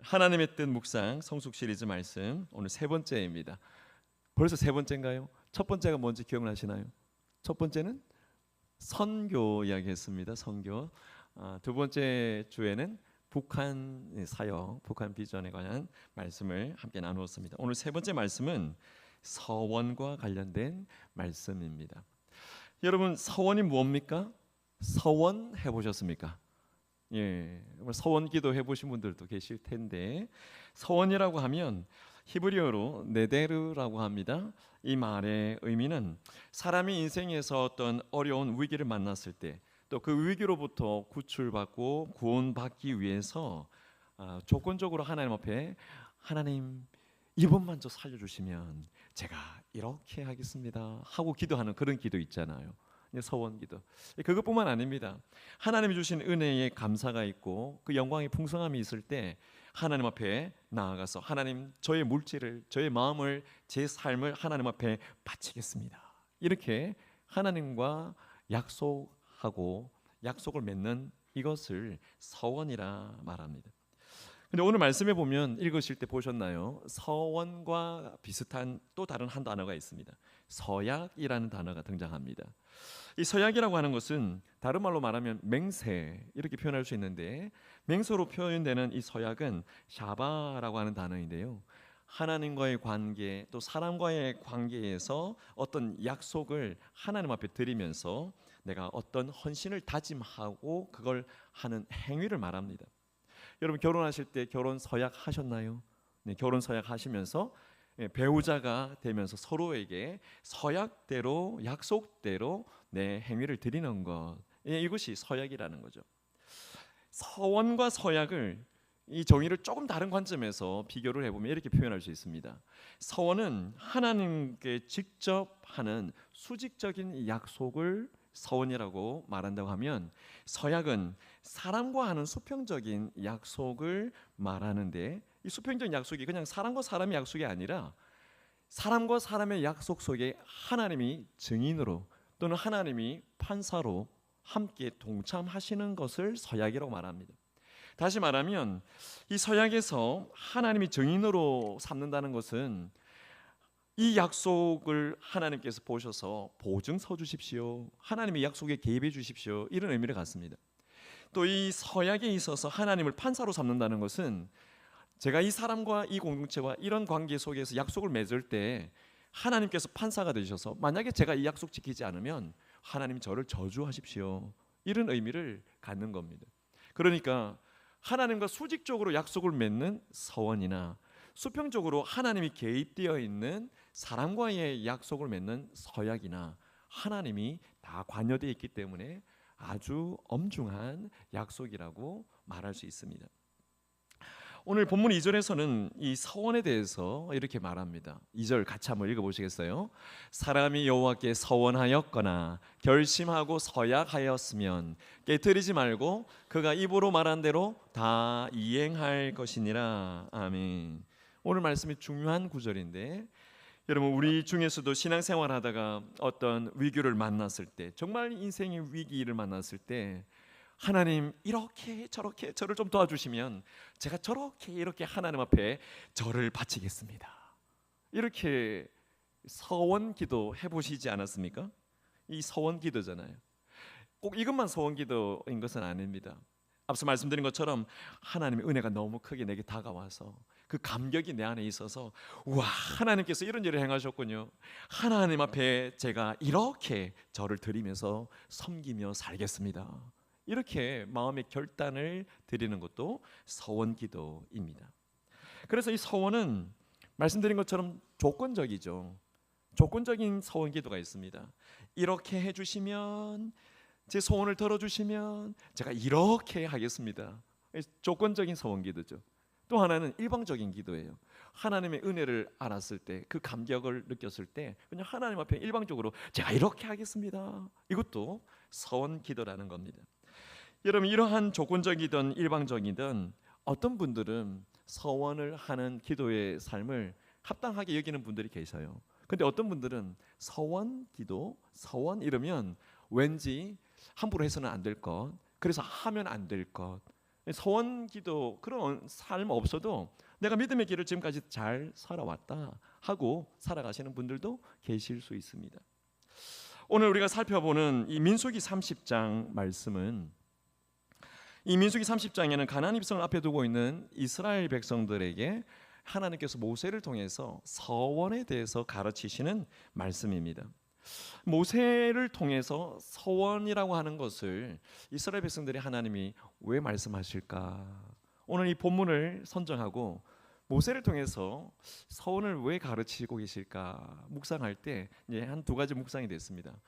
하나님의 뜻 묵상 성숙 시리즈 말씀 오늘 세 번째입니다. 벌써 세 번째인가요? 첫 번째가 뭔지 기억나시나요? 첫 번째는 선교 이야기했습니다. 선교. 두 번째 주에는 북한 사역, 북한 비전에 관한 말씀을 함께 나누었습니다. 오늘 세 번째 말씀은 서원과 관련된 말씀입니다. 여러분, 서원이 뭡니까? 서원 해보셨습니까? 예, 서원 기도 해보신 분들도 계실 텐데, 서원이라고 하면 히브리어로 네데르라고 합니다. 이 말의 의미는 사람이 인생에서 어떤 어려운 위기를 만났을 때, 또 그 위기로부터 구출받고 구원받기 위해서 조건적으로 하나님 앞에, 하나님 이번만 좀 살려주시면 제가 이렇게 하겠습니다 하고 기도하는 그런 기도 있잖아요. 서원 기도. 그것뿐만 아닙니다. 하나님이 주신 은혜에 감사가 있고 그 영광의 풍성함이 있을 때 하나님 앞에 나아가서, 하나님, 저의 물질을, 저의 마음을, 제 삶을 하나님 앞에 바치겠습니다, 이렇게 하나님과 약속하고 약속을 맺는 이것을 서원이라 말합니다. 근데 오늘 말씀에 보면, 읽으실 때 보셨나요? 서원과 비슷한 또 다른 한 단어가 있습니다. 서약이라는 단어가 등장합니다. 이 서약이라고 하는 것은 다른 말로 말하면 맹세, 이렇게 표현할 수 있는데, 맹세로 표현되는 이 서약은 샤바라고 하는 단어인데요, 하나님과의 관계, 또 사람과의 관계에서 어떤 약속을 하나님 앞에 드리면서 내가 어떤 헌신을 다짐하고 그걸 하는 행위를 말합니다. 여러분, 결혼하실 때 결혼 서약 하셨나요? 네, 결혼 서약 하시면서 배우자가 되면서 서로에게 서약대로, 약속대로 내 행위를 드리는 것, 이것이 서약이라는 거죠. 서원과 서약을, 이 정의를 조금 다른 관점에서 비교를 해보면 이렇게 표현할 수 있습니다. 서원은 하나님께 직접 하는 수직적인 약속을 서원이라고 말한다고 하면, 서약은 사람과 하는 수평적인 약속을 말하는데, 이 수평적인 약속이 그냥 사람과 사람의 약속이 아니라 사람과 사람의 약속 속에 하나님이 증인으로 또는 하나님이 판사로 함께 동참하시는 것을 서약이라고 말합니다. 다시 말하면 이 서약에서 하나님이 증인으로 삼는다는 것은 이 약속을 하나님께서 보셔서 보증서 주십시오, 하나님의 약속에 개입해 주십시오, 이런 의미를 갖습니다. 또 이 서약에 있어서 하나님을 판사로 삼는다는 것은 제가 이 사람과 이 공동체와 이런 관계 속에서 약속을 맺을 때 하나님께서 판사가 되셔서 만약에 제가 이 약속 지키지 않으면 하나님 저를 저주하십시오, 이런 의미를 갖는 겁니다. 그러니까 하나님과 수직적으로 약속을 맺는 서원이나 수평적으로 하나님이 개입되어 있는 사람과의 약속을 맺는 서약이나, 하나님이 다 관여되어 있기 때문에 아주 엄중한 약속이라고 말할 수 있습니다. 오늘 본문 2절에서는 이 서원에 대해서 이렇게 말합니다. 2절 같이 한번 읽어보시겠어요? 사람이 여호와께 서원하였거나 결심하고 서약하였으면 깨트리지 말고 그가 입으로 말한 대로 다 이행할 것이니라. 아멘. 오늘 말씀이 중요한 구절인데, 여러분, 우리 중에서도 신앙생활 하다가 어떤 위기를 만났을 때, 정말 인생의 위기를 만났을 때, 하나님 이렇게 저렇게 저를 좀 도와주시면 제가 저렇게 이렇게 하나님 앞에 저를 바치겠습니다, 이렇게 서원 기도 해보시지 않았습니까? 이 서원 기도잖아요. 꼭 이것만 서원 기도인 것은 아닙니다. 앞서 말씀드린 것처럼 하나님의 은혜가 너무 크게 내게 다가와서 그 감격이 내 안에 있어서, 우와, 하나님께서 이런 일을 행하셨군요, 하나님 앞에 제가 이렇게 저를 드리면서 섬기며 살겠습니다, 이렇게 마음의 결단을 드리는 것도 서원 기도입니다. 그래서 이 서원은 말씀드린 것처럼 조건적이죠. 조건적인 서원 기도가 있습니다. 이렇게 해주시면, 제 소원을 들어주시면 제가 이렇게 하겠습니다. 조건적인 서원 기도죠. 또 하나는 일방적인 기도예요. 하나님의 은혜를 알았을 때, 그 감격을 느꼈을 때 그냥 하나님 앞에 일방적으로 제가 이렇게 하겠습니다, 이것도 서원 기도라는 겁니다. 여러분, 이러한 조건적이든 일방적이든 어떤 분들은 서원을 하는 기도의 삶을 합당하게 여기는 분들이 계셔요. 근데 어떤 분들은 서원 기도, 서원 이러면 왠지 함부로 해서는 안 될 것, 그래서 하면 안 될 것, 서원기도 그런 삶 없어도 내가 믿음의 길을 지금까지 잘 살아왔다 하고 살아가시는 분들도 계실 수 있습니다. 오늘 우리가 살펴보는 이 민수기 30장 말씀은, 이 민수기 30장에는 가나안 입성을 앞에 두고 있는 이스라엘 백성들에게 하나님께서 모세를 통해서 서원에 대해서 가르치시는 말씀입니다. 모세를 통해서 서원이라고 하는 것을 이스라엘 백성들이 하나님이 왜 말씀하실까? 오늘 이 본문을 선정하고 모세를 통해서 서원을 왜 가르치고 계실까 묵상할 때 이제 한 두 가지 묵상이 됐습니다.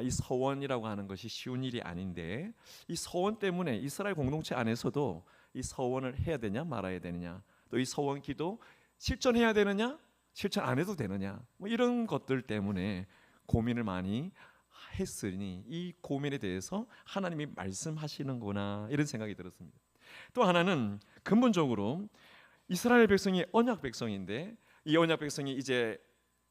이 서원이라고 하는 것이 쉬운 일이 아닌데 이 서원 때문에 이스라엘 공동체 안에서도 이 서원을 해야 되냐 말아야 되느냐, 또 이 서원 기도 실천해야 되느냐 실천 안 해도 되느냐, 뭐 이런 것들 때문에 고민을 많이 했으니 이 고민에 대해서 하나님이 말씀하시는구나 이런 생각이 들었습니다. 또 하나는 근본적으로 이스라엘 백성이 언약 백성인데 이 언약 백성이 이제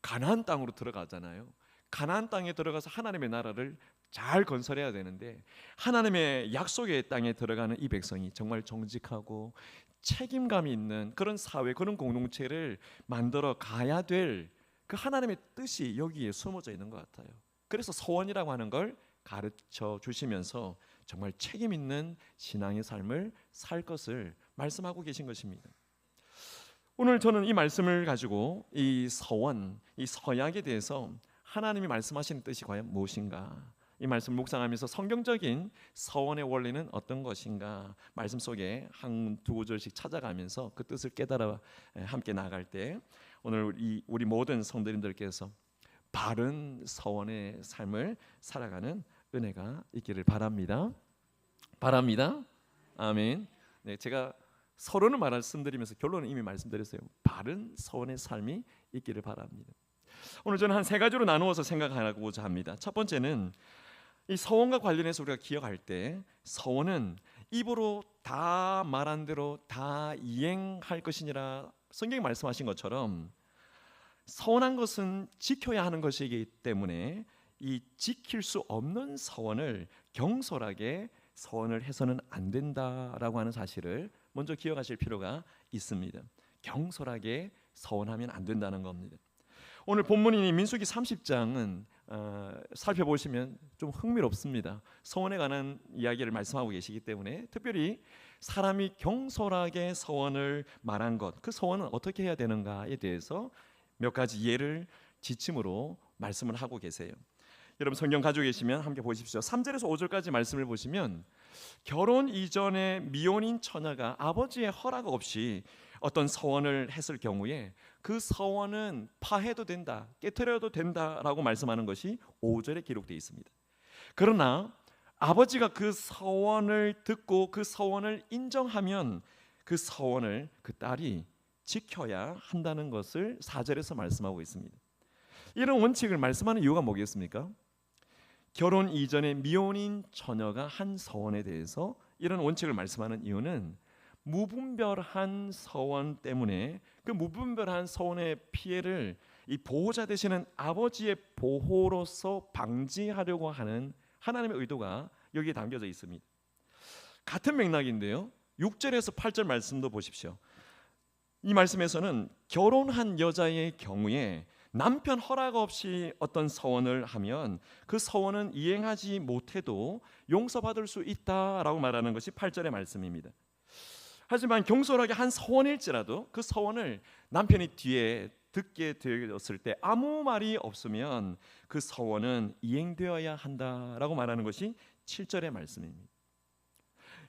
가나안 땅으로 들어가잖아요. 가나안 땅에 들어가서 하나님의 나라를 잘 건설해야 되는데 하나님의 약속의 땅에 들어가는 이 백성이 정말 정직하고 책임감이 있는 그런 사회, 그런 공동체를 만들어 가야 될 그 하나님의 뜻이 여기에 숨어져 있는 것 같아요. 그래서 서원이라고 하는 걸 가르쳐 주시면서 정말 책임 있는 신앙의 삶을 살 것을 말씀하고 계신 것입니다. 오늘 저는 이 말씀을 가지고 이 서원, 이 서약에 대해서 하나님이 말씀하시는 뜻이 과연 무엇인가, 이 말씀 묵상하면서 성경적인 서원의 원리는 어떤 것인가 말씀 속에 한 두 구절씩 찾아가면서 그 뜻을 깨달아 함께 나아갈 때 오늘 우리 모든 성도님들께서 바른 서원의 삶을 살아가는 은혜가 있기를 바랍니다. 아멘. 네, 제가 서론을 말씀드리면서 결론은 이미 말씀드렸어요. 바른 서원의 삶이 있기를 바랍니다. 오늘 저는 한 세 가지로 나누어서 생각하고자 합니다. 첫 번째는 이 서원과 관련해서 우리가 기억할 때 서원은 입으로 다 말한 대로 다 이행할 것이니라 성경이 말씀하신 것처럼 서원한 것은 지켜야 하는 것이기 때문에 이 지킬 수 없는 서원을 경솔하게 서원을 해서는 안 된다라고 하는 사실을 먼저 기억하실 필요가 있습니다. 경솔하게 서원하면 안 된다는 겁니다. 오늘 본문인 민수기 30장은 살펴보시면 좀 흥미롭습니다. 서원에 관한 이야기를 말씀하고 계시기 때문에 특별히 사람이 경솔하게 서원을 말한 것, 그 서원은 어떻게 해야 되는가에 대해서 몇 가지 예를 지침으로 말씀을 하고 계세요. 여러분 성경 가지고 계시면 함께 보십시오. 3절에서 5절까지 말씀을 보시면 결혼 이전에 미혼인 처녀가 아버지의 허락 없이 어떤 서원을 했을 경우에 그 서원은 파해도 된다, 깨트려도 된다라고 말씀하는 것이 5절에 기록되어 있습니다. 그러나 아버지가 그 서원을 듣고 그 서원을 인정하면 그 서원을 그 딸이 지켜야 한다는 것을 4절에서 말씀하고 있습니다. 이런 원칙을 말씀하는 이유가 뭐겠습니까? 결혼 이전에 미혼인 처녀가 한 서원에 대해서 이런 원칙을 말씀하는 이유는 무분별한 서원 때문에 그 무분별한 서원의 피해를 이 보호자 되시는 아버지의 보호로서 방지하려고 하는 하나님의 의도가 여기에 담겨져 있습니다. 같은 맥락인데요, 6절에서 8절 말씀도 보십시오. 이 말씀에서는 결혼한 여자의 경우에 남편 허락 없이 어떤 서원을 하면 그 서원은 이행하지 못해도 용서받을 수 있다라고 말하는 것이 8절의 말씀입니다. 하지만 경솔하게 한 서원일지라도 그 서원을 남편이 뒤에 듣게 되었을 때 아무 말이 없으면 그 서원은 이행되어야 한다라고 말하는 것이 7절의 말씀입니다.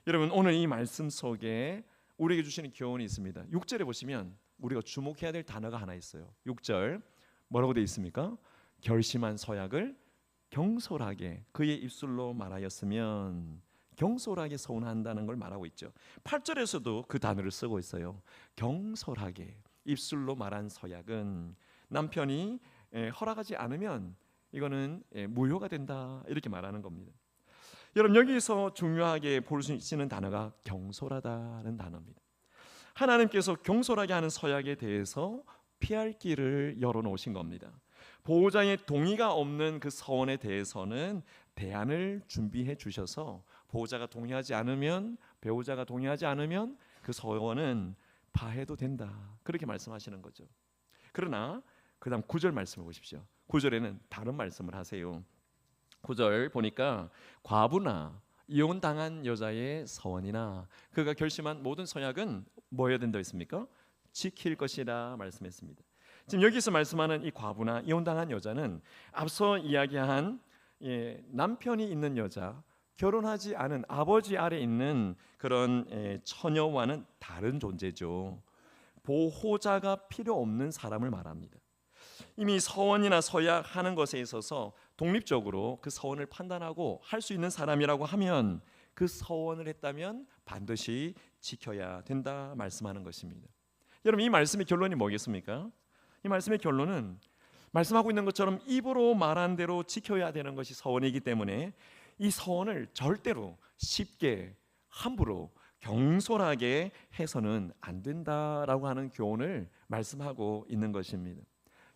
여러분 오늘 이 말씀 속에 우리에게 주시는 교훈이 있습니다. 6절에 보시면 우리가 주목해야 될 단어가 하나 있어요. 6절 뭐라고 되어 있습니까? 결심한 서약을 경솔하게 그의 입술로 말하였으면, 경솔하게 서원한다는 걸 말하고 있죠. 8절에서도 그 단어를 쓰고 있어요. 경솔하게 입술로 말한 서약은 남편이 허락하지 않으면 이거는 무효가 된다 이렇게 말하는 겁니다. 여러분 여기서 중요하게 볼 수 있는 단어가 경솔하다는 단어입니다. 하나님께서 경솔하게 하는 서약에 대해서 피할 길을 열어놓으신 겁니다. 보호자의 동의가 없는 그 서원에 대해서는 대안을 준비해 주셔서 보호자가 동의하지 않으면 배우자가 동의하지 않으면 그 서원은 파해도 된다. 그렇게 말씀하시는 거죠. 그러나 그다음 9절 말씀을 보십시오. 9절에는 다른 말씀을 하세요. 9절 보니까 과부나 이혼당한 여자의 서원이나 그가 결심한 모든 서약은 뭐 해야 된다 했습니까? 지킬 것이라 말씀했습니다. 지금 여기서 말씀하는 이 과부나 이혼당한 여자는 앞서 이야기한 남편이 있는 여자, 결혼하지 않은 아버지 아래 있는 그런 처녀와는 다른 존재죠. 보호자가 필요 없는 사람을 말합니다. 이미 서원이나 서약하는 것에 있어서 독립적으로 그 서원을 판단하고 할 수 있는 사람이라고 하면 그 서원을 했다면 반드시 지켜야 된다 말씀하는 것입니다. 여러분, 이 말씀의 결론이 뭐겠습니까? 이 말씀의 결론은 말씀하고 있는 것처럼 입으로 말한 대로 지켜야 되는 것이 서원이기 때문에 이 서원을 절대로 쉽게 함부로 경솔하게 해서는 안 된다라고 하는 교훈을 말씀하고 있는 것입니다.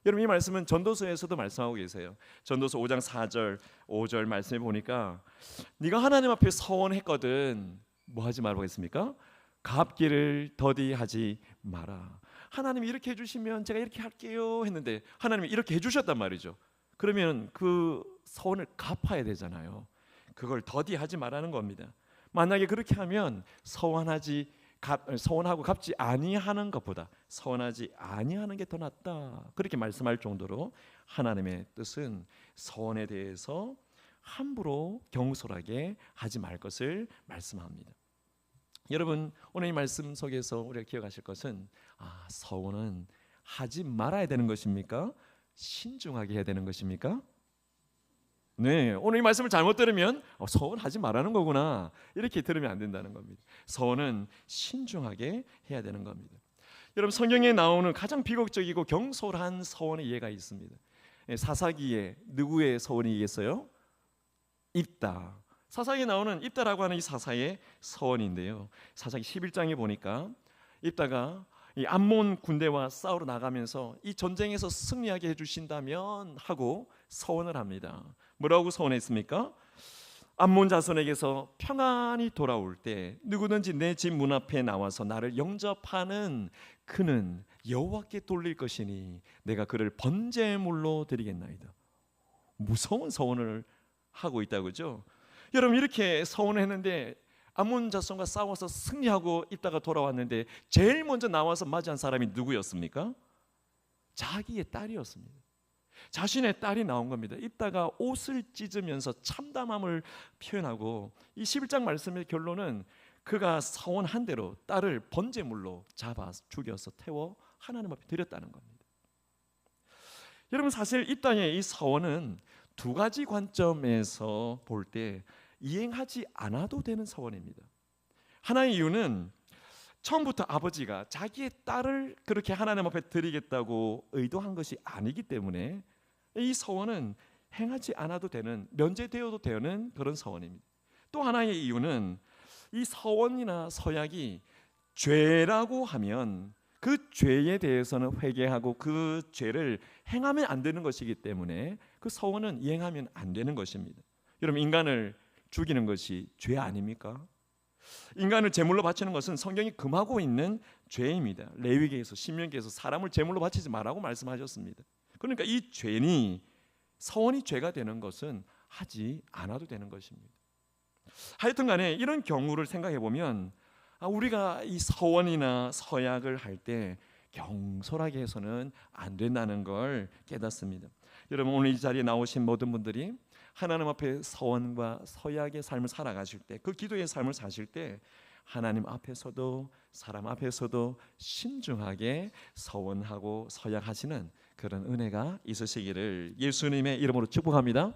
여러분, 이 말씀은 전도서에서도 말씀하고 계세요. 전도서 5장 4절 5절 말씀해 보니까 네가 하나님 앞에 서원했거든 뭐 하지 말라고 했습니까? 갚기를 더디하지 마라. 하나님이 이렇게 해주시면 제가 이렇게 할게요 했는데 하나님이 이렇게 해주셨단 말이죠. 그러면 그 서원을 갚아야 되잖아요. 그걸 더디하지 말라는 겁니다. 만약에 그렇게 하면 서원하고 갚지 아니하는 것보다 서원하지 아니하는 게 더 낫다. 그렇게 말씀할 정도로 하나님의 뜻은 서원에 대해서 함부로 경솔하게 하지 말 것을 말씀합니다. 여러분, 오늘 이 말씀 속에서 우리가 기억하실 것은 서원은 하지 말아야 되는 것입니까? 신중하게 해야 되는 것입니까? 네, 오늘 이 말씀을 잘못 들으면 서원하지 말라는 거구나 이렇게 들으면 안 된다는 겁니다. 서원은 신중하게 해야 되는 겁니다. 여러분, 성경에 나오는 가장 비극적이고 경솔한 서원의 예가 있습니다. 사사기에 누구의 서원이겠어요? 입다. 사사기에 나오는 입다라고 하는 이 사사의 서원인데요. 사사기 11장에 보니까 입다가 이 암몬 군대와 싸우러 나가면서 이 전쟁에서 승리하게 해주신다면 하고 서원을 합니다. 뭐라고 서원했습니까? 암몬 자손에게서 평안히 돌아올 때 누구든지 내 집 문 앞에 나와서 나를 영접하는 그는 여호와께 돌릴 것이니 내가 그를 번제물로 드리겠나이다. 무서운 서원을 하고 있다고죠. 여러분, 이렇게 서원을 했는데 암몬 자손과 싸워서 승리하고 있다가 돌아왔는데 제일 먼저 나와서 맞이한 사람이 누구였습니까? 자기의 딸이었습니다. 자신의 딸이 나온 겁니다. 입다가 옷을 찢으면서 참담함을 표현하고 이 11장 말씀의 결론은 그가 서원한 대로 딸을 번제물로 잡아 죽여서 태워 하나님 앞에 드렸다는 겁니다. 여러분, 사실 입다의 이 서원은 두 가지 관점에서 볼 때 이행하지 않아도 되는 서원입니다. 하나의 이유는 처음부터 아버지가 자기의 딸을 그렇게 하나님 앞에 드리겠다고 의도한 것이 아니기 때문에 이 서원은 행하지 않아도 되는, 면제되어도 되는 그런 서원입니다. 또 하나의 이유는 이 서원이나 서약이 죄라고 하면 그 죄에 대해서는 회개하고 그 죄를 행하면 안 되는 것이기 때문에 그 서원은 이행하면 안 되는 것입니다. 여러분, 인간을 죽이는 것이 죄 아닙니까? 인간을 제물로 바치는 것은 성경이 금하고 있는 죄입니다. 레위기에서 신명기에서 사람을 제물로 바치지 말라고 말씀하셨습니다. 그러니까 이 죄니 서원이 죄가 되는 것은 하지 않아도 되는 것입니다. 하여튼 간에 이런 경우를 생각해 보면 우리가 이 서원이나 서약을 할 때 경솔하게 해서는 안 된다는 걸 깨닫습니다. 여러분, 오늘 이 자리에 나오신 모든 분들이 하나님 앞에 서원과 서약의 삶을 살아가실 때, 그 기도의 삶을 사실 때 하나님 앞에서도 사람 앞에서도 신중하게 서원하고 서약하시는 그런 은혜가 있으시기를 예수님의 이름으로 축복합니다.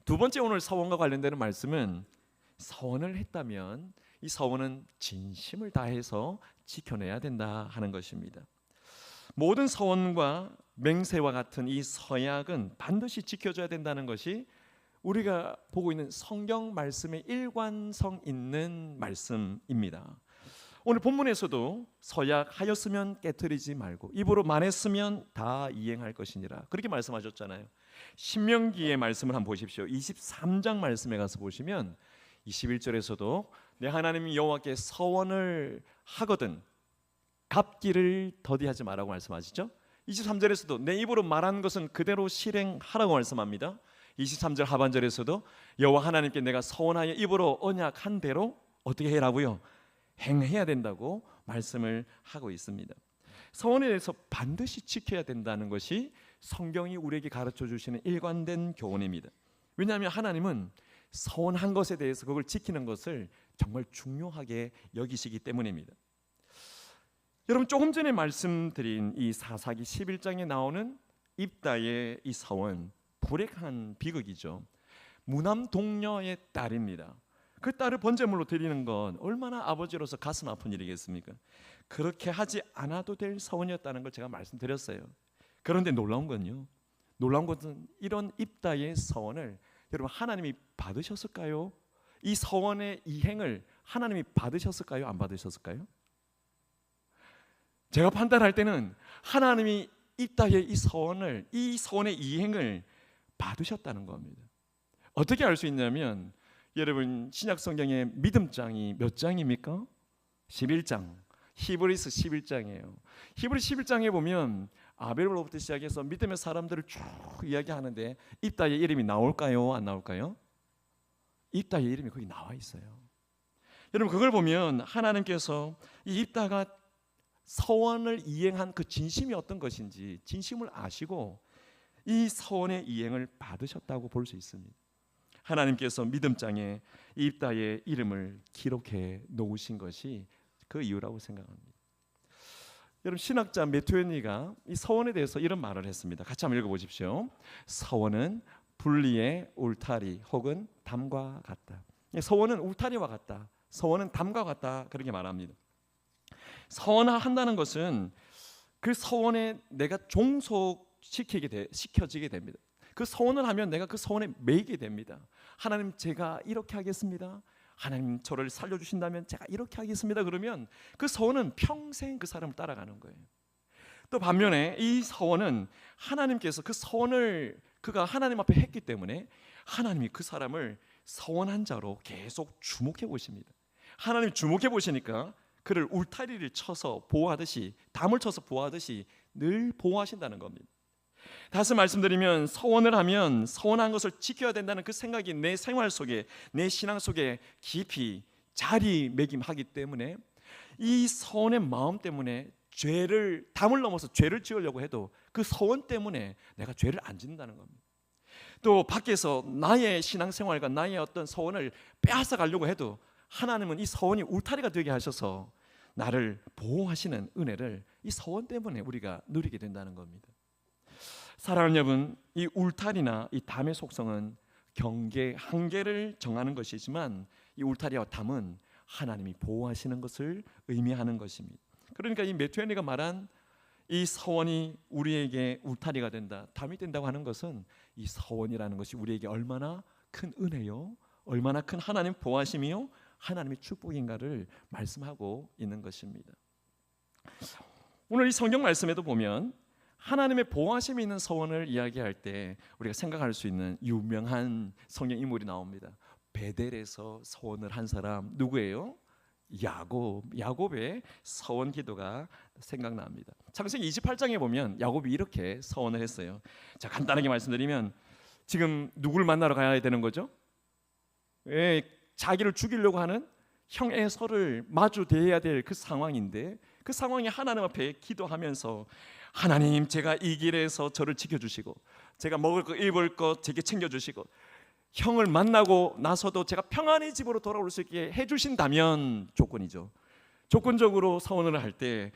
두 번째, 오늘 서원과 관련되는 말씀은 서원을 했다면 이 서원은 진심을 다해서 지켜내야 된다 하는 것입니다. 모든 서원과 맹세와 같은 이 서약은 반드시 지켜줘야 된다는 것이 우리가 보고 있는 성경 말씀의 일관성 있는 말씀입니다. 오늘 본문에서도 서약하였으면 깨트리지 말고 입으로 말했으면 다 이행할 것이니라 그렇게 말씀하셨잖아요. 신명기의 말씀을 한번 보십시오. 23장 말씀에 가서 보시면 21절에서도 내 하나님 여호와께 서원을 하거든 갚기를 더디하지 마라고 말씀하시죠. 23절에서도 내 입으로 말한 것은 그대로 실행하라고 말씀합니다. 23절 하반절에서도 여호와 하나님께 내가 서원하여 입으로 언약한 대로 어떻게 해라고요? 행해야 된다고 말씀을 하고 있습니다. 서원에 대해서 반드시 지켜야 된다는 것이 성경이 우리에게 가르쳐 주시는 일관된 교훈입니다. 왜냐하면 하나님은 서원한 것에 대해서 그걸 지키는 것을 정말 중요하게 여기시기 때문입니다. 여러분, 조금 전에 말씀드린 이 사사기 11장에 나오는 입다의 이 서원, 불행한 비극이죠. 무남 동녀의 딸입니다. 그 딸을 번제물로 드리는 건 얼마나 아버지로서 가슴 아픈 일이겠습니까? 그렇게 하지 않아도 될 서원이었다는 걸 제가 말씀드렸어요. 그런데 놀라운 것은 이런 입다의 서원을 여러분 하나님이 받으셨을까요? 이 서원의 이행을 하나님이 받으셨을까요? 안 받으셨을까요? 제가 판단할 때는 하나님이 입다의 이 서원의 이행을 받으셨다는 겁니다. 어떻게 알 수 있냐면 여러분 신약 성경의 믿음장이 몇 장입니까? 11장. 히브리서 11장이에요. 히브리서 11장에 보면 아벨로부터 시작해서 믿음의 사람들을 쭉 이야기하는데 입다의 이름이 나올까요? 안 나올까요? 입다의 이름이 거기 나와 있어요. 여러분 그걸 보면 하나님께서 이 입다가 서원을 이행한 그 진심이 어떤 것인지 진심을 아시고 이 서원의 이행을 받으셨다고 볼 수 있습니다. 하나님께서 믿음장에 입다의 이름을 기록해 놓으신 것이 그 이유라고 생각합니다. 여러분 신학자 메투엔니가 이 서원에 대해서 이런 말을 했습니다. 같이 한번 읽어보십시오. 서원은 분리의 울타리 혹은 담과 같다. 서원은 울타리와 같다. 서원은 담과 같다. 그렇게 말합니다. 서원한다는 것은 그 서원에 내가 시켜지게 됩니다. 그 서원을 하면 내가 그 서원에 매이게 됩니다. 하나님 제가 이렇게 하겠습니다. 하나님 저를 살려주신다면 제가 이렇게 하겠습니다. 그러면 그 서원은 평생 그 사람을 따라가는 거예요. 또 반면에 이 서원은 하나님께서 그 서원을 그가 하나님 앞에 했기 때문에 하나님이 그 사람을 서원한 자로 계속 주목해 보십니다. 하나님이 주목해 보시니까 그를 울타리를 쳐서 보호하듯이 담을 쳐서 보호하듯이 늘 보호하신다는 겁니다. 다시 말씀드리면 서원을 하면 서원한 것을 지켜야 된다는 그 생각이 내 생활 속에 내 신앙 속에 깊이 자리매김하기 때문에 이 서원의 마음 때문에 담을 넘어서 죄를 지으려고 해도 그 서원 때문에 내가 죄를 안 짓는다는 겁니다. 또 밖에서 나의 신앙생활과 나의 어떤 서원을 빼앗아 가려고 해도 하나님은 이 서원이 울타리가 되게 하셔서 나를 보호하시는 은혜를 이 서원 때문에 우리가 누리게 된다는 겁니다. 사랑하는 여러분, 이 울타리나 이 담의 속성은 경계, 한계를 정하는 것이지만 이 울타리와 담은 하나님이 보호하시는 것을 의미하는 것입니다. 그러니까 이 메투엔니가 말한 이 서원이 우리에게 울타리가 된다, 담이 된다고 하는 것은 이 서원이라는 것이 우리에게 얼마나 큰 은혜요, 얼마나 큰 하나님 보호하심이요, 하나님의 축복인가를 말씀하고 있는 것입니다. 오늘 이 성경 말씀에도 보면 하나님의 보호하심이 있는 서원을 이야기할 때 우리가 생각할 수 있는 유명한 성경 인물이 나옵니다. 베델에서 서원을 한 사람 누구예요? 야곱의 서원 기도가 생각납니다. 창세기 28장에 보면 야곱이 이렇게 서원을 했어요. 자, 간단하게 말씀드리면 지금 누구를 만나러 가야 되는 거죠? 자기를 죽이려고 하는 형 에서를 마주 대해야 될 그 상황인데 그 상황에 하나님 앞에 기도하면서 하나님 제가 이 길에서 저를 지켜주시고 제가 먹을 거 입을 거 제게 챙겨주시고 형을 만나고 나서도 제가 평안히 집으로 돌아올 수 있게 해주신다면 조건이죠. 조건적으로 서원을 할 때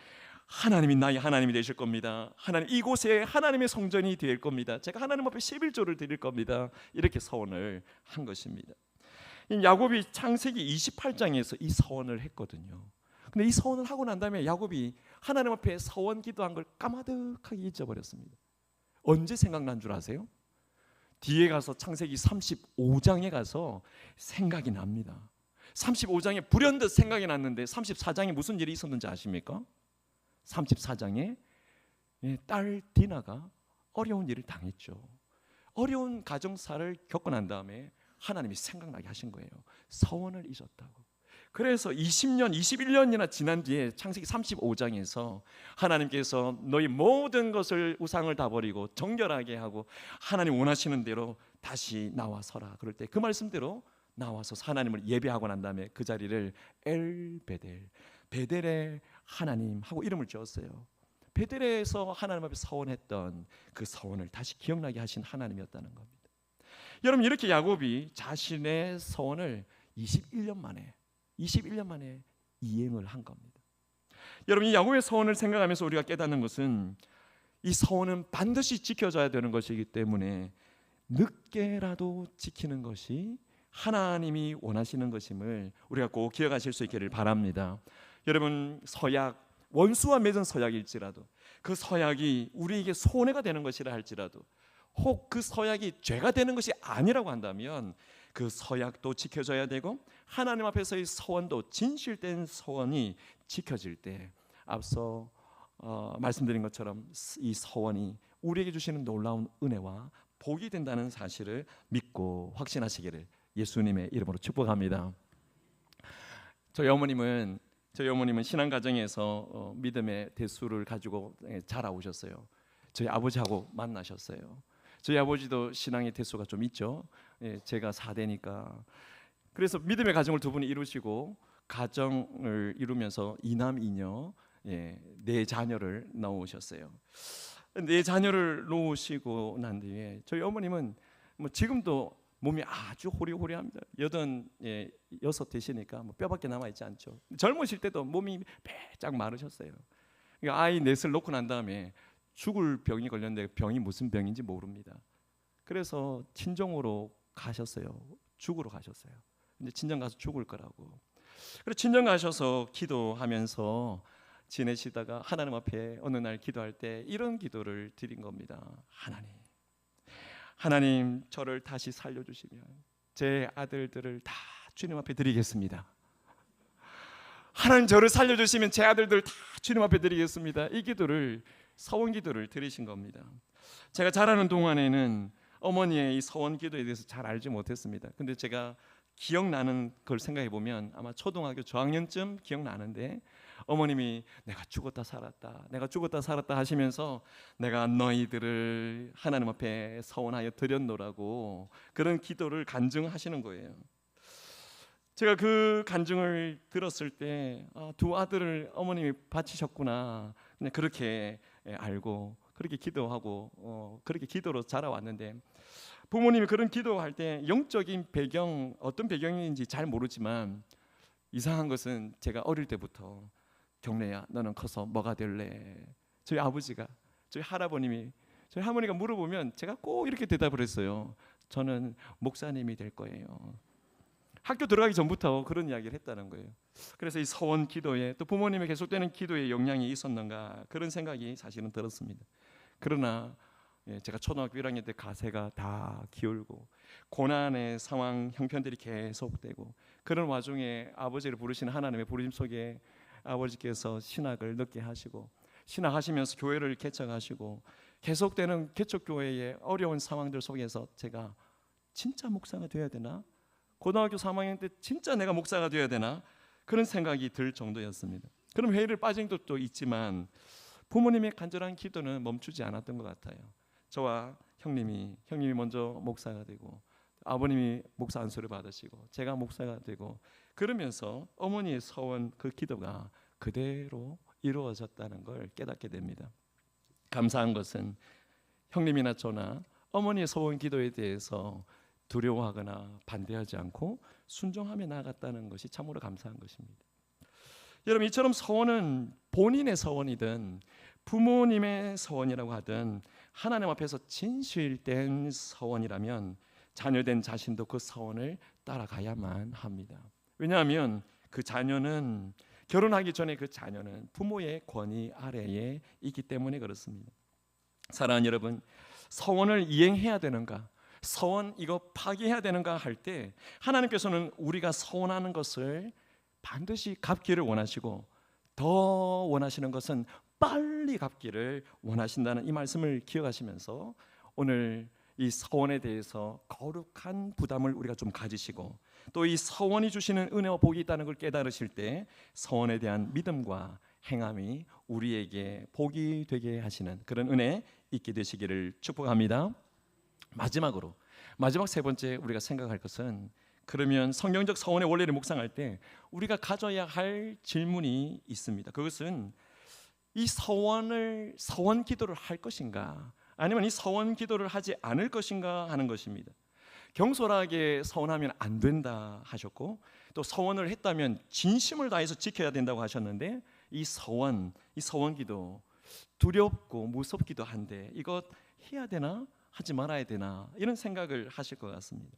하나님이 나의 하나님이 되실 겁니다. 하나님 이곳에 하나님의 성전이 될 겁니다. 제가 하나님 앞에 11조를 드릴 겁니다. 이렇게 서원을 한 것입니다. 야곱이 창세기 28장에서 이 서원을 했거든요. 근데 이 서원을 하고 난 다음에 야곱이 하나님 앞에 서원 기도한 걸 까마득하게 잊어버렸습니다. 언제 생각난 줄 아세요? 뒤에 가서 창세기 35장에 가서 생각이 납니다. 35장에 불현듯 생각이 났는데 34장에 무슨 일이 있었는지 아십니까? 34장에 딸 디나가 어려운 일을 당했죠. 어려운 가정사를 겪고 난 다음에 하나님이 생각나게 하신 거예요. 서원을 잊었다고. 그래서 20년, 21년이나 지난 뒤에 창세기 35장에서 하나님께서 너희 모든 것을 우상을 다 버리고 정결하게 하고 하나님 원하시는 대로 다시 나와서라. 그럴 때 그 말씀대로 나와서 하나님을 예배하고 난 다음에 그 자리를 엘베델, 베델의 하나님 하고 이름을 지었어요. 베델에서 하나님 앞에 서원했던 그 서원을 다시 기억나게 하신 하나님이었다는 겁니다. 여러분, 이렇게 야곱이 자신의 서원을 21년 만에 이행을 한 겁니다. 여러분, 이 야곱의 서원을 생각하면서 우리가 깨닫는 것은 이 서원은 반드시 지켜져야 되는 것이기 때문에 늦게라도 지키는 것이 하나님이 원하시는 것임을 우리가 꼭 기억하실 수 있기를 바랍니다. 여러분, 서약, 원수와 맺은 서약일지라도 그 서약이 우리에게 손해가 되는 것이라 할지라도 혹 그 서약이 죄가 되는 것이 아니라고 한다면 그 서약도 지켜져야 되고 하나님 앞에서의 서원도 진실된 서원이 지켜질 때 앞서 말씀드린 것처럼 이 서원이 우리에게 주시는 놀라운 은혜와 복이 된다는 사실을 믿고 확신하시기를 예수님의 이름으로 축복합니다. 저희 어머님은 신앙 가정에서 믿음의 대수를 가지고 자라오셨어요. 저희 아버지하고 만나셨어요. 저희 아버지도 신앙의 대수가 좀 있죠. 제가 4대니까. 그래서 믿음의 가정을 두 분이 이루시고 가정을 이루면서 이남 이녀 4자녀를 낳으셨어요. 4자녀를 놓으시고 난 뒤에 저희 어머님은 지금도 몸이 아주 호리호리합니다. 86 되시니까 뼈밖에 남아있지 않죠. 젊으실 때도 몸이 빼짝 마르셨어요. 그러니까 아이 넷을 놓고 난 다음에 죽을 병이 걸렸는데 병이 무슨 병인지 모릅니다. 그래서 친정으로 가셨어요. 죽으러 가셨어요. 이제 친정 가서 죽을 거라고. 그래서 친정 가셔서 기도하면서 지내시다가 하나님 앞에 어느 날 기도할 때 이런 기도를 드린 겁니다. 하나님, 저를 다시 살려주시면 제 아들들을 다 주님 앞에 드리겠습니다. 하나님, 저를 살려주시면 제 아들들 다 주님 앞에 드리겠습니다. 이 기도를, 서원 기도를 드리신 겁니다. 제가 자라는 동안에는 어머니의 이 서원 기도에 대해서 잘 알지 못했습니다. 근데 제가 기억나는 걸 생각해 보면 아마 초등학교 저학년쯤 기억나는데 어머님이 내가 죽었다 살았다 하시면서 내가 너희들을 하나님 앞에 서원하여 드렸노라고 그런 기도를 간증하시는 거예요. 제가 그 간증을 들었을 때 두 아들을 어머님이 바치셨구나, 그냥 그렇게 알고 그렇게 기도하고 그렇게 기도로 자라왔는데, 부모님이 그런 기도할 때 영적인 배경, 어떤 배경인지 잘 모르지만 이상한 것은 제가 어릴 때부터 경래야, 너는 커서 뭐가 될래? 저희 아버지가, 저희 할아버님이, 저희 할머니가 물어보면 제가 꼭 이렇게 대답을 했어요. 저는 목사님이 될 거예요. 학교 들어가기 전부터 그런 이야기를 했다는 거예요. 그래서 이 서원 기도에 또 부모님의 계속되는 기도에 영향이 있었는가 그런 생각이 사실은 들었습니다. 그러나 제가 초등학교 1학년 때 가세가 다 기울고 고난의 상황 형편들이 계속되고 그런 와중에 아버지를 부르시는 하나님의 부르심 속에 아버지께서 신학을 늦게 하시고 신학하시면서 교회를 개척하시고 계속되는 개척교회의 어려운 상황들 속에서 제가 진짜 목사가 되어야 되나? 고등학교 3학년 때 진짜 내가 목사가 되어야 되나? 그런 생각이 들 정도였습니다. 그럼 회의를 빠진 것도 있지만 부모님의 간절한 기도는 멈추지 않았던 것 같아요. 저와 형님이 먼저 목사가 되고 아버님이 목사 안수를 받으시고 제가 목사가 되고 그러면서 어머니의 서원 그 기도가 그대로 이루어졌다는 걸 깨닫게 됩니다. 감사한 것은 형님이나 저나 어머니의 서원 기도에 대해서 두려워하거나 반대하지 않고 순종하며 나아갔다는 것이 참으로 감사한 것입니다. 여러분, 이처럼 서원은 본인의 서원이든 부모님의 서원이라고 하든 하나님 앞에서 진실된 서원이라면 자녀된 자신도 그 서원을 따라가야만 합니다. 왜냐하면 그 자녀는 결혼하기 전에 그 자녀는 부모의 권위 아래에 있기 때문에 그렇습니다. 사랑하는 여러분, 서원을 이행해야 되는가, 서원 이거 파기해야 되는가 할 때 하나님께서는 우리가 서원하는 것을 반드시 갚기를 원하시고 더 원하시는 것은 빨리 갚기를 원하신다는 이 말씀을 기억하시면서 오늘 이 서원에 대해서 거룩한 부담을 우리가 좀 가지시고 또 이 서원이 주시는 은혜와 복이 있다는 걸 깨달으실 때 서원에 대한 믿음과 행함이 우리에게 복이 되게 하시는 그런 은혜 있게 되시기를 축복합니다. 마지막 세 번째 우리가 생각할 것은, 그러면 성경적 서원의 원리를 묵상할 때 우리가 가져야 할 질문이 있습니다. 그것은 이 서원 기도를 할 것인가, 아니면 이 서원 기도를 하지 않을 것인가 하는 것입니다. 경솔하게 서원하면 안 된다 하셨고, 또 서원을 했다면 진심을 다해서 지켜야 된다고 하셨는데, 이 서원 기도 두렵고 무섭기도 한데 이것 해야 되나 하지 말아야 되나 이런 생각을 하실 것 같습니다.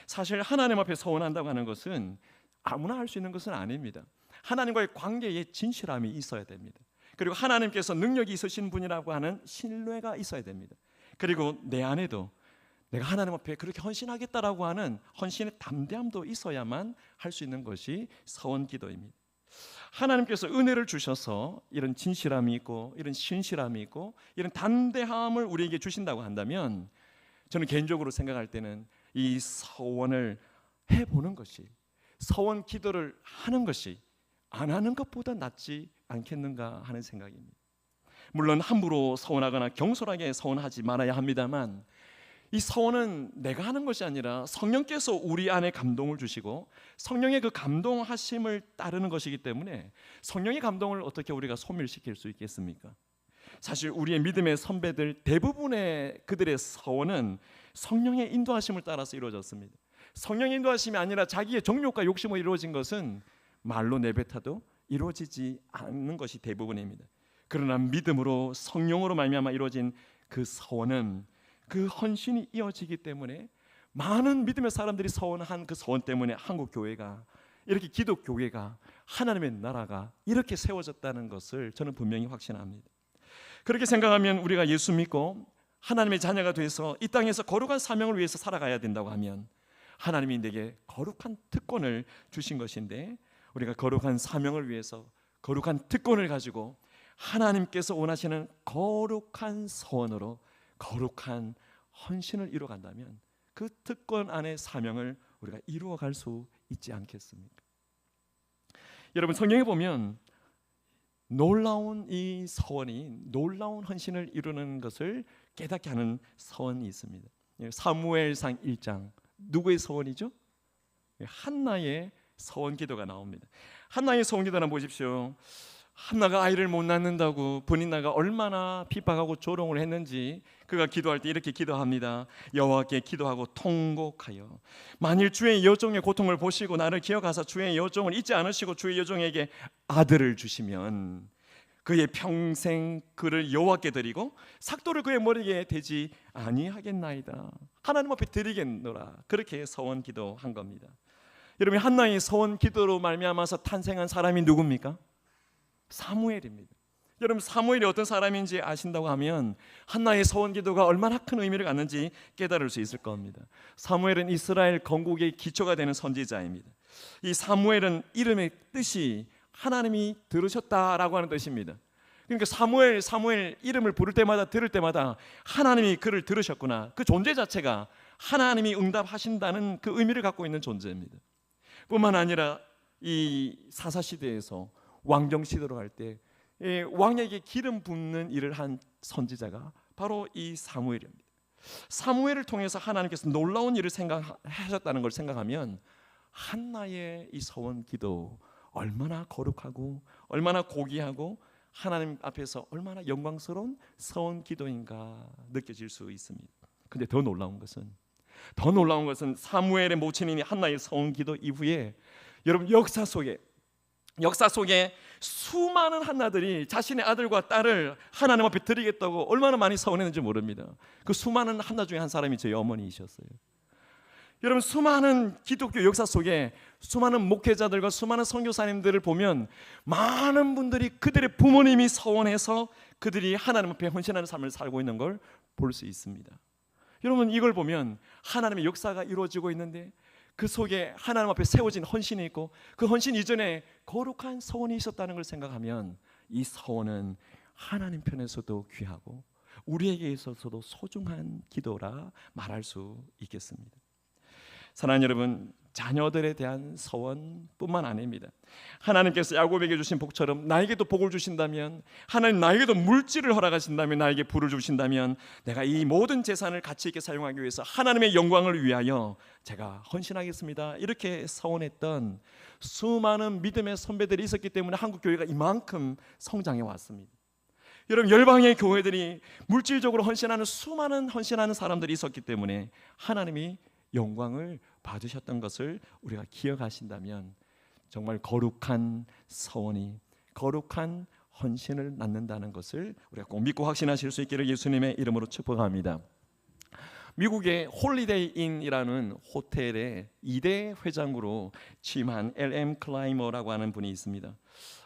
사실 하나님 앞에 서원한다고 하는 것은 아무나 할 수 있는 것은 아닙니다. 하나님과의 관계에 진실함이 있어야 됩니다. 그리고 하나님께서 능력이 있으신 분이라고 하는 신뢰가 있어야 됩니다. 그리고 내 안에도 내가 하나님 앞에 그렇게 헌신하겠다라고 하는 헌신의 담대함도 있어야만 할 수 있는 것이 서원 기도입니다. 하나님께서 은혜를 주셔서 이런 진실함이 있고 이런 신실함이 있고 이런 담대함을 우리에게 주신다고 한다면, 저는 개인적으로 생각할 때는 이 서원을 해보는 것이, 서원 기도를 하는 것이 안 하는 것보다 낫지 않겠는가 하는 생각입니다. 물론 함부로 서원하거나 경솔하게 서원하지 말아야 합니다만, 이 서원은 내가 하는 것이 아니라 성령께서 우리 안에 감동을 주시고 성령의 그 감동하심을 따르는 것이기 때문에, 성령의 감동을 어떻게 우리가 소멸시킬 수 있겠습니까? 사실 우리의 믿음의 선배들 대부분의 그들의 서원은 성령의 인도하심을 따라서 이루어졌습니다. 성령의 인도하심이 아니라 자기의 정욕과 욕심으로 이루어진 것은 말로 내뱉어도 이루어지지 않는 것이 대부분입니다. 그러나 믿음으로 성령으로 말미암아 이루어진 그 서원은, 그 헌신이 이어지기 때문에 많은 믿음의 사람들이 서원한 그 서원 때문에 한국 교회가, 이렇게 기독교회가, 하나님의 나라가 이렇게 세워졌다는 것을 저는 분명히 확신합니다. 그렇게 생각하면 우리가 예수 믿고 하나님의 자녀가 돼서 이 땅에서 거룩한 사명을 위해서 살아가야 된다고 하면, 하나님이 내게 거룩한 특권을 주신 것인데, 우리가 거룩한 사명을 위해서 거룩한 특권을 가지고 하나님께서 원하시는 거룩한 서원으로 거룩한 헌신을 이루어간다면 그 특권 안의 사명을 우리가 이루어갈 수 있지 않겠습니까? 여러분, 성경에 보면 놀라운 이 서원이, 놀라운 헌신을 이루는 것을 깨닫게 하는 서원이 있습니다. 사무엘상 1장, 누구의 서원이죠? 한나의 서원 기도가 나옵니다. 한나의 서원 기도는 보십시오. 한나가 아이를 못 낳는다고 브니나가 얼마나 핍박하고 조롱을 했는지, 그가 기도할 때 이렇게 기도합니다. 여호와께 기도하고 통곡하여 만일 주의 여종의 고통을 보시고 나를 기억하사 주의 여종을 잊지 않으시고 주의 여종에게 아들을 주시면 그의 평생 그를 여호와께 드리고 삭도를 그의 머리에 대지 아니하겠나이다. 하나님 앞에 드리겠노라. 그렇게 서원 기도한 겁니다. 여러분, 한나의 서원 기도로 말미암아서 탄생한 사람이 누굽니까? 사무엘입니다. 여러분, 사무엘이 어떤 사람인지 아신다고 하면 한나의 서원 기도가 얼마나 큰 의미를 갖는지 깨달을 수 있을 겁니다. 사무엘은 이스라엘 건국의 기초가 되는 선지자입니다. 이 사무엘은 이름의 뜻이 하나님이 들으셨다라고 하는 뜻입니다. 그러니까 사무엘 이름을 부를 때마다, 들을 때마다 하나님이 그를 들으셨구나, 그 존재 자체가 하나님이 응답하신다는 그 의미를 갖고 있는 존재입니다. 뿐만 아니라 이 사사시대에서 왕정시대로 갈 때 왕에게 기름 붓는 일을 한 선지자가 바로 이 사무엘입니다. 사무엘을 통해서 하나님께서 놀라운 일을 하셨다는 걸 생각하면 한나의 이 서원 기도 얼마나 거룩하고 얼마나 고귀하고 하나님 앞에서 얼마나 영광스러운 서원 기도인가 느껴질 수 있습니다. 근데 더 놀라운 것은 사무엘의 모친인 한나의 서원 기도 이후에 여러분, 역사 속에 수많은 한나들이 자신의 아들과 딸을 하나님 앞에 드리겠다고 얼마나 많이 서원했는지 모릅니다. 그 수많은 한나 중에 한 사람이 저희 어머니이셨어요. 여러분, 수많은 기독교 역사 속에 수많은 목회자들과 수많은 선교사님들을 보면 많은 분들이 그들의 부모님이 서원해서 그들이 하나님 앞에 헌신하는 삶을 살고 있는 걸 볼 수 있습니다. 여러분, 이걸 보면 하나님의 역사가 이루어지고 있는데 그 속에 하나님 앞에 세워진 헌신이 있고 그 헌신 이전에 거룩한 서원이 있었다는 걸 생각하면 이 서원은 하나님 편에서도 귀하고 우리에게 있어서도 소중한 기도라 말할 수 있겠습니다. 사랑하는 여러분, 자녀들에 대한 서원뿐만 아닙니다. 하나님께서 야곱에게 주신 복처럼 나에게도 복을 주신다면, 하나님 나에게도 물질을 허락하신다면, 나에게 부를 주신다면 내가 이 모든 재산을 가치 있게 사용하기 위해서 하나님의 영광을 위하여 제가 헌신하겠습니다. 이렇게 서원했던 수많은 믿음의 선배들이 있었기 때문에 한국 교회가 이만큼 성장해 왔습니다. 여러분, 열방의 교회들이 물질적으로 헌신하는 수많은 헌신하는 사람들이 있었기 때문에 하나님이 영광을 받으셨던 것을 우리가 기억하신다면 정말 거룩한 서원이 거룩한 헌신을 낳는다는 것을 우리가 꼭 믿고 확신하실 수 있기를 예수님의 이름으로 축복합니다. 미국의 홀리데이 인이라는 호텔의 2대 회장으로 취임한 L.M. 클라이머라고 하는 분이 있습니다.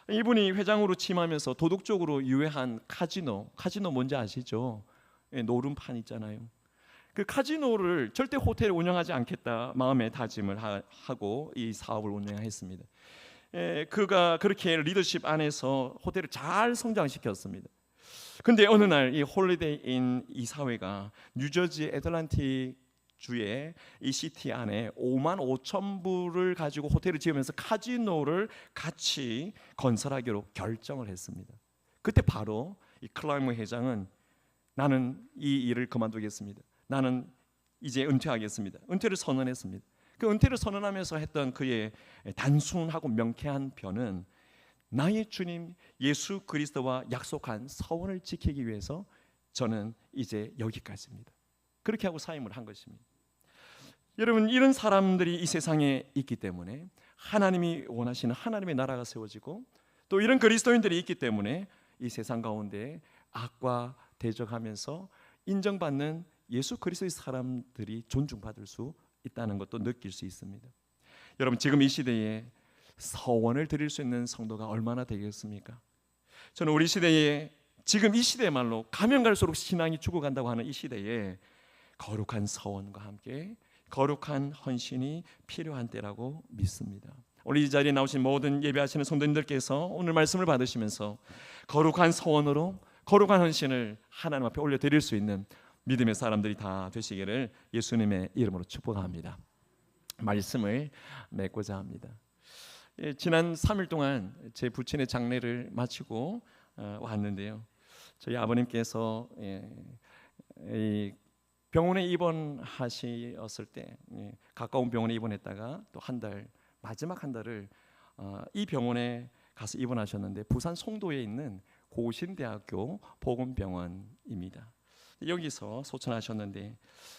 이분이 회장으로 취임하면서 도덕적으로 유해한 카지노 뭔지 아시죠? 노름판 있잖아요. 그 카지노를 절대 호텔을 운영하지 않겠다 마음의 다짐을 하고 이 사업을 운영했습니다. 그가 그렇게 리더십 안에서 호텔을 잘 성장시켰습니다. 근데 어느 날 이 홀리데이 인 이사회가 뉴저지 애틀랜틱 주의 이 시티 안에 5만 5천 불을 가지고 호텔을 지으면서 카지노를 같이 건설하기로 결정을 했습니다. 그때 바로 이 클라이머 회장은 나는 이 일을 그만두겠습니다. 나는 이제 은퇴하겠습니다. 은퇴를 선언했습니다. 그 은퇴를 선언하면서 했던 그의 단순하고 명쾌한 변은 나의 주님 예수 그리스도와 약속한 서원을 지키기 위해서 저는 이제 여기까지입니다. 그렇게 하고 사임을 한 것입니다. 여러분, 이런 사람들이 이 세상에 있기 때문에 하나님이 원하시는 하나님의 나라가 세워지고 또 이런 그리스도인들이 있기 때문에 이 세상 가운데 악과 대적하면서 인정받는 예수 그리스도의 사람들이 존중받을 수 있다는 것도 느낄 수 있습니다. 여러분, 지금 이 시대에 서원을 드릴 수 있는 성도가 얼마나 되겠습니까? 저는 우리 시대에 지금 이 시대야말로 가면 갈수록 신앙이 죽어간다고 하는 이 시대에 거룩한 서원과 함께 거룩한 헌신이 필요한 때라고 믿습니다. 오늘 이 자리에 나오신 모든 예배하시는 성도님들께서 오늘 말씀을 받으시면서 거룩한 서원으로 거룩한 헌신을 하나님 앞에 올려드릴 수 있는 믿음의 사람들이 다 되시기를 예수님의 이름으로 축복합니다. 말씀을 맺고자 합니다. 지난 3일 동안 제 부친의 장례를 마치고 왔는데요. 저희 아버님께서 병원에 입원하셨을 때 가까운 병원에 입원했다가 또 마지막 한 달을 이 병원에 가서 입원하셨는데 부산 송도에 있는 고신대학교 보건병원입니다. 여기서 소천하셨는데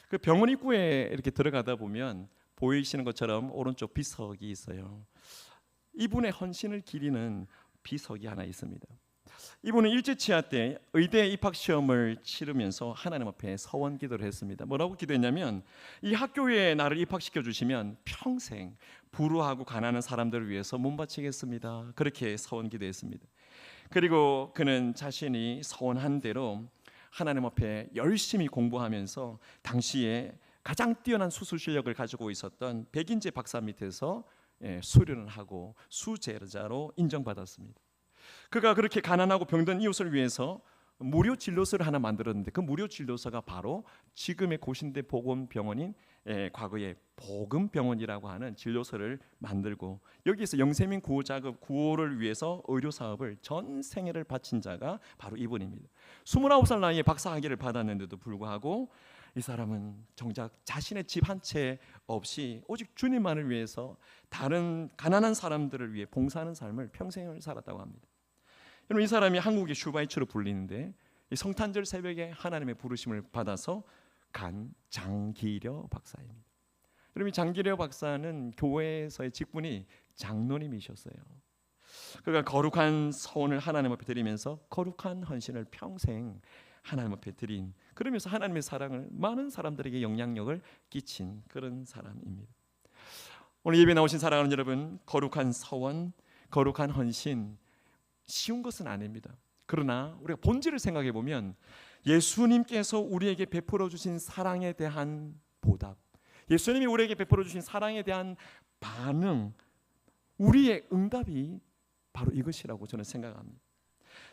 그 병원 입구에 이렇게 들어가다 보면 보이시는 것처럼 오른쪽 비석이 있어요. 이분의 헌신을 기리는 비석이 하나 있습니다. 이분은 일제치하 때 의대 입학 시험을 치르면서 하나님 앞에 서원 기도를 했습니다. 뭐라고 기도했냐면 이 학교에 나를 입학시켜 주시면 평생 불우하고 가난한 사람들을 위해서 몸바치겠습니다. 그렇게 서원 기도했습니다. 그리고 그는 자신이 서원한 대로 하나님 앞에 열심히 공부하면서 당시에 가장 뛰어난 수술 실력을 가지고 있었던 백인재 박사 밑에서 수련을 하고 수제자로 인정받았습니다. 그가 그렇게 가난하고 병든 이웃을 위해서 무료 진료소를 하나 만들었는데 그 무료 진료소가 바로 지금의 고신대 보건병원인 과거의 복음병원이라고 하는 진료소를 만들고 여기에서 영세민 구호를 위해서 의료사업을 전 생애를 바친 자가 바로 이분입니다. 29살 나이에 박사학위를 받았는데도 불구하고 이 사람은 정작 자신의 집 한 채 없이 오직 주님만을 위해서 다른 가난한 사람들을 위해 봉사하는 삶을 평생을 살았다고 합니다. 여러분, 이 사람이 한국의 슈바이처로 불리는데 이 성탄절 새벽에 하나님의 부르심을 받아서 간 장기려 박사입니다. 여러분, 이 장기려 박사는 교회에서의 직분이 장로님이셨어요. 그가 거룩한 서원을 하나님 앞에 드리면서 거룩한 헌신을 평생 하나님 앞에 드린, 그러면서 하나님의 사랑을 많은 사람들에게 영향력을 끼친 그런 사람입니다. 오늘 예배 나오신 사랑하는 여러분, 거룩한 서원, 거룩한 헌신 쉬운 것은 아닙니다. 그러나 우리가 본질을 생각해 보면 예수님께서 우리에게 베풀어 주신 사랑에 대한 보답, 예수님이 우리에게 베풀어 주신 사랑에 대한 반응, 우리의 응답이 바로 이것이라고 저는 생각합니다.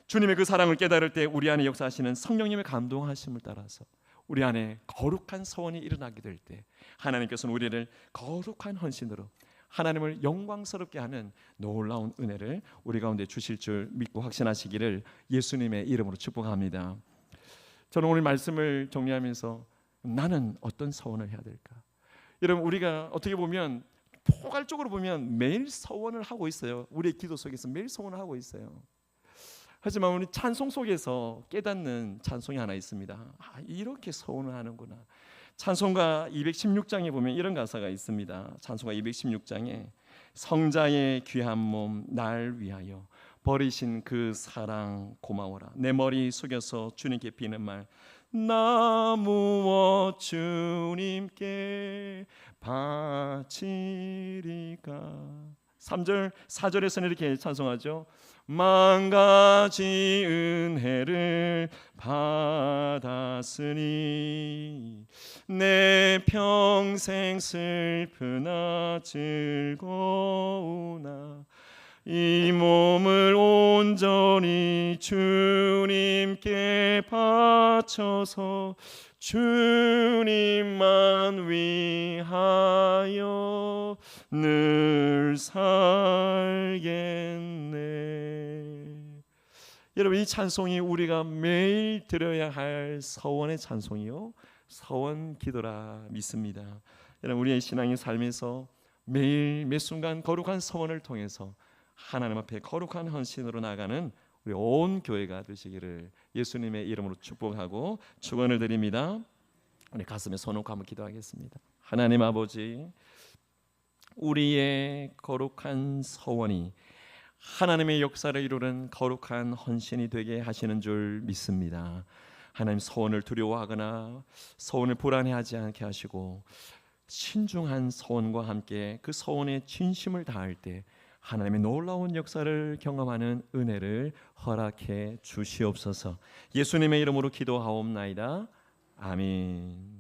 주님의 그 사랑을 깨달을 때 우리 안에 역사하시는 성령님의 감동하심을 따라서 우리 안에 거룩한 서원이 일어나게 될 때 하나님께서는 우리를 거룩한 헌신으로 하나님을 영광스럽게 하는 놀라운 은혜를 우리 가운데 주실 줄 믿고 확신하시기를 예수님의 이름으로 축복합니다. 저는 오늘 말씀을 정리하면서 나는 어떤 서원을 해야 될까? 여러분, 우리가 어떻게 보면 포괄적으로 보면 매일 서원을 하고 있어요. 우리의 기도 속에서 매일 서원을 하고 있어요. 하지만 우리 찬송 속에서 깨닫는 찬송이 하나 있습니다. 이렇게 서원을 하는구나. 찬송가 216장에 보면 이런 가사가 있습니다. 찬송가 216장에 성자의 귀한 몸 날 위하여 버리신 그 사랑 고마워라. 내 머리 숙여서 주님께 비는 말, 나 무엇 주님께 바치리까. 3절 4절에서는 이렇게 찬송하죠. 만가지 은혜를 받았으니 내 평생 슬프나 즐거우나 이 몸을 온전히 주님께 바쳐서 주님만 위하여 늘 살겠네. 여러분, 이 찬송이 우리가 매일 들어야 할 서원의 찬송이요, 서원 기도라 믿습니다. 여러분, 우리의 신앙의 삶에서 매일 매 순간 거룩한 서원을 통해서 하나님 앞에 거룩한 헌신으로 나가는 우리 온 교회가 되시기를 예수님의 이름으로 축복하고 축원을 드립니다. 우리 가슴에 손 얹고 한번 기도하겠습니다. 하나님 아버지, 우리의 거룩한 서원이 하나님의 역사를 이루는 거룩한 헌신이 되게 하시는 줄 믿습니다. 하나님, 서원을 두려워하거나 서원을 불안해하지 않게 하시고 신중한 서원과 함께 그 서원에 진심을 다할 때 하나님의 놀라운 역사를 경험하는 은혜를 허락해 주시옵소서. 예수님의 이름으로 기도하옵나이다. 아멘.